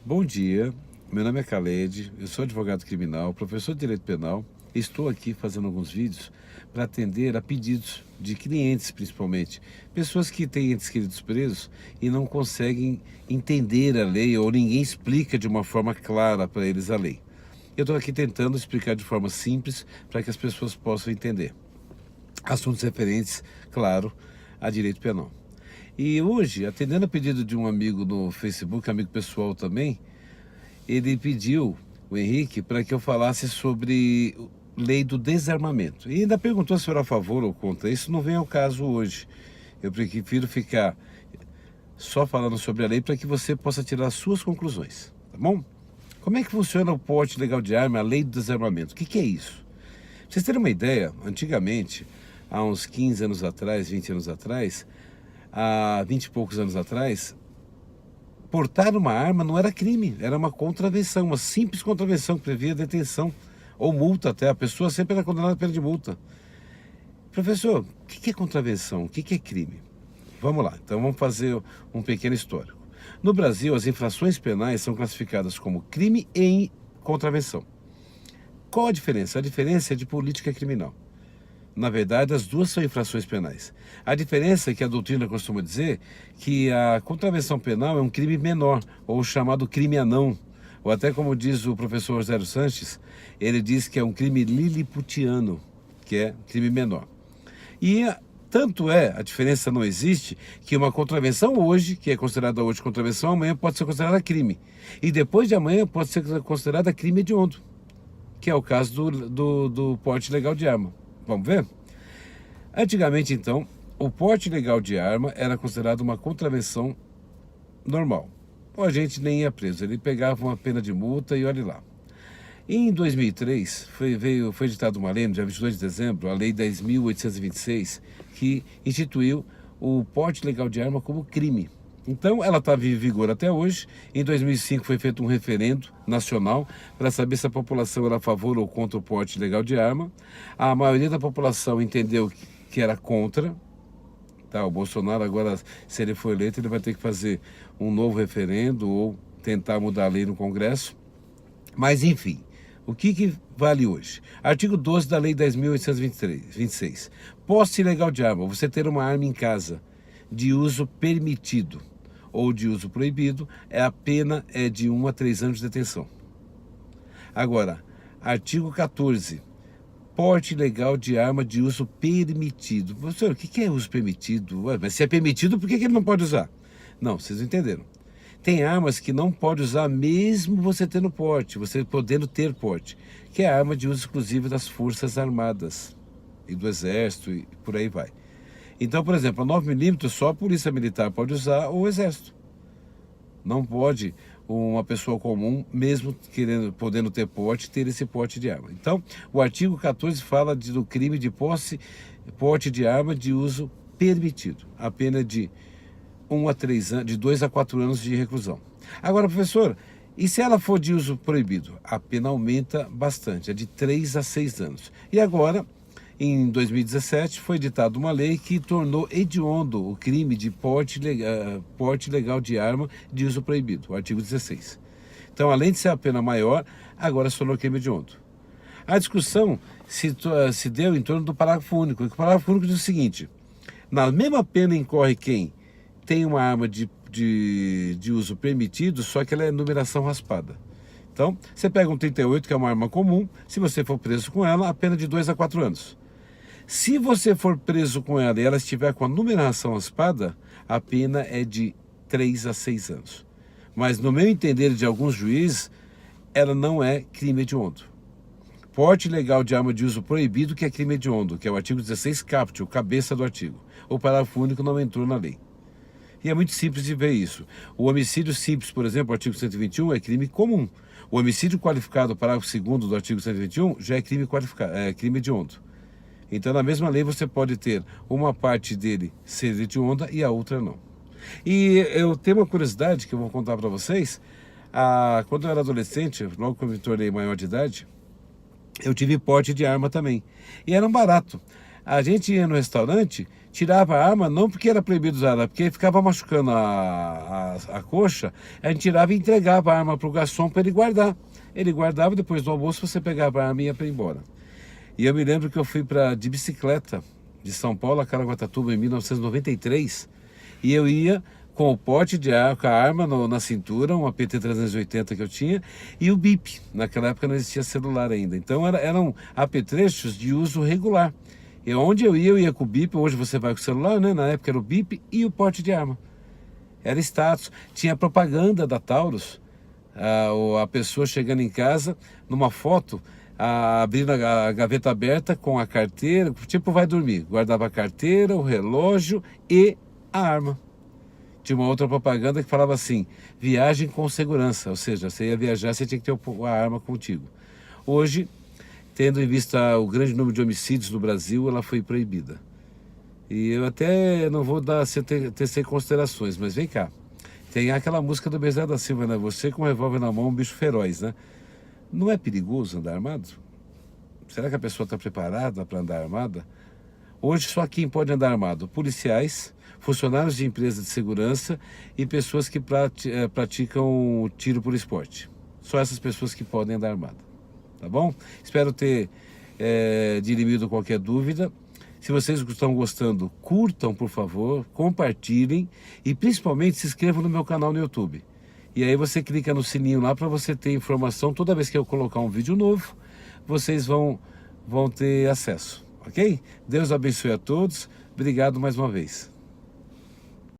Bom dia, meu nome é Khaled, eu sou advogado criminal, professor de direito penal. Estou aqui fazendo alguns vídeos para atender a pedidos de clientes, principalmente. Pessoas que têm entes queridos presos e não conseguem entender a lei ou ninguém explica de uma forma clara para eles a lei. Eu estou aqui tentando explicar de forma simples para que as pessoas possam entender. Assuntos referentes, claro, a direito penal. E hoje, atendendo a pedido de um amigo no Facebook, amigo pessoal também, ele pediu, o Henrique, para que eu falasse sobre lei do desarmamento. E ainda perguntou se eu era a favor ou contra. Isso não vem ao caso hoje. Eu prefiro ficar só falando sobre a lei para que você possa tirar as suas conclusões, tá bom? Como é que funciona o porte legal de arma, a lei do desarmamento? O que é isso? Pra vocês terem uma ideia, antigamente, há uns 15 anos atrás, 20 anos atrás, há 20 e poucos anos atrás, portar uma arma não era crime, era uma contravenção, uma simples contravenção que previa detenção ou multa até. A pessoa sempre era condenada a pena de multa. Professor, o que é contravenção? O que é crime? Vamos lá, então vamos fazer um pequeno histórico. No Brasil, as infrações penais são classificadas como crime e contravenção. Qual a diferença? A diferença é de política criminal. Na verdade, as duas são infrações penais. A diferença é que a doutrina costuma dizer que a contravenção penal é um crime menor, ou chamado crime anão. Ou até como diz o professor Rogério Sanches, ele diz que é um crime liliputiano, que é crime menor. E tanto é, a diferença não existe, que uma contravenção hoje, que é considerada hoje contravenção, amanhã pode ser considerada crime. E depois de amanhã pode ser considerada crime hediondo, que é o caso do porte legal de arma. Vamos ver? Antigamente, então, o porte legal de arma era considerado uma contravenção normal. O agente nem ia preso, ele pegava uma pena de multa e olhe lá. Em 2003, foi editada uma lei, no dia 22 de dezembro, a Lei 10.826, que instituiu o porte legal de arma como crime. Então, ela está em vigor até hoje. Em 2005 foi feito um referendo nacional para saber se a população era a favor ou contra o porte legal de arma. A maioria da população entendeu que era contra. Tá, o Bolsonaro agora, se ele for eleito, ele vai ter que fazer um novo referendo ou tentar mudar a lei no Congresso. Mas, enfim, o que vale hoje? Artigo 12 da Lei 10.826. Posse ilegal de arma, você ter uma arma em casa de uso permitido ou de uso proibido, a pena é de 1 a 3 anos de detenção. Agora, artigo 14, porte ilegal de arma de uso permitido. Professor, o que é uso permitido? Ué, mas se é permitido, por que ele não pode usar? Não, vocês não entenderam. Tem armas que não pode usar mesmo você tendo porte, você podendo ter porte, que é a arma de uso exclusivo das Forças Armadas e do Exército e por aí vai. Então, por exemplo, a 9mm só a Polícia Militar pode usar ou o Exército. Não pode uma pessoa comum, mesmo podendo ter porte, ter esse porte de arma. Então, o artigo 14 fala do crime de porte de arma de uso permitido. A pena de 1 a 3 anos, de 2 a 4 anos de reclusão. Agora, professor, e se ela for de uso proibido? A pena aumenta bastante, é de 3 a 6 anos. E agora, em 2017, foi editada uma lei que tornou hediondo o crime de porte legal de arma de uso proibido, o artigo 16. Então, além de ser a pena maior, agora se tornou crime hediondo. A discussão se deu em torno do parágrafo único. O parágrafo único diz o seguinte: na mesma pena incorre quem tem uma arma de uso permitido, só que ela é numeração raspada. Então, você pega um 38, que é uma arma comum, se você for preso com ela, a pena é de 2 a 4 anos. Se você for preso com ela e ela estiver com a numeração raspada, a pena é de 3 a 6 anos. Mas, no meu entender de alguns juízes, ela não é crime hediondo. Porte legal de arma de uso proibido, que é crime hediondo, que é o artigo 16 caput, o cabeça do artigo. O parágrafo único não entrou na lei. E é muito simples de ver isso. O homicídio simples, por exemplo, o artigo 121, é crime comum. O homicídio qualificado, parágrafo 2º do artigo 121, já é crime qualificado, é crime hediondo. Então, na mesma lei, você pode ter uma parte dele ser hedionda e a outra não. E eu tenho uma curiosidade que eu vou contar para vocês. Quando eu era adolescente, logo que eu me tornei maior de idade, eu tive porte de arma também. E era um barato. A gente ia no restaurante, tirava a arma não porque era proibido usar, era porque ficava machucando a coxa, a gente tirava e entregava a arma para o garçom para ele guardar. Ele guardava, depois do almoço você pegava a arma e ia para embora. E eu me lembro que eu fui de bicicleta de São Paulo a Caraguatatuba em 1993, e eu ia com o porte de arma, com a arma na cintura, uma PT-380 que eu tinha, e o bip. Naquela época não existia celular ainda. Então eram apetrechos de uso regular. E onde eu ia com o bip. Hoje você vai com o celular, né? Na época era o bip e o porte de arma. Era status. Tinha propaganda da Taurus, a pessoa chegando em casa, numa foto, abrindo a gaveta aberta com a carteira, tipo vai dormir. Guardava a carteira, o relógio e a arma. Tinha uma outra propaganda que falava assim: viagem com segurança, ou seja, você ia viajar, você tinha que ter a arma contigo. Hoje, tendo em vista o grande número de homicídios no Brasil, ela foi proibida. E eu até não vou tecer considerações, mas vem cá. Tem aquela música do Bezerra da Silva, né? Você com um revólver na mão, um bicho feroz, né? Não é perigoso andar armado? Será que a pessoa está preparada para andar armada? Hoje só quem pode andar armado: policiais, funcionários de empresas de segurança e pessoas que praticam tiro por esporte. Só essas pessoas que podem andar armado. Tá bom? Espero ter dirimido qualquer dúvida. Se vocês estão gostando, curtam, por favor, compartilhem e principalmente se inscrevam no meu canal no YouTube. E aí você clica no sininho lá para você ter informação. Toda vez que eu colocar um vídeo novo, vocês vão ter acesso. Ok? Deus abençoe a todos. Obrigado mais uma vez.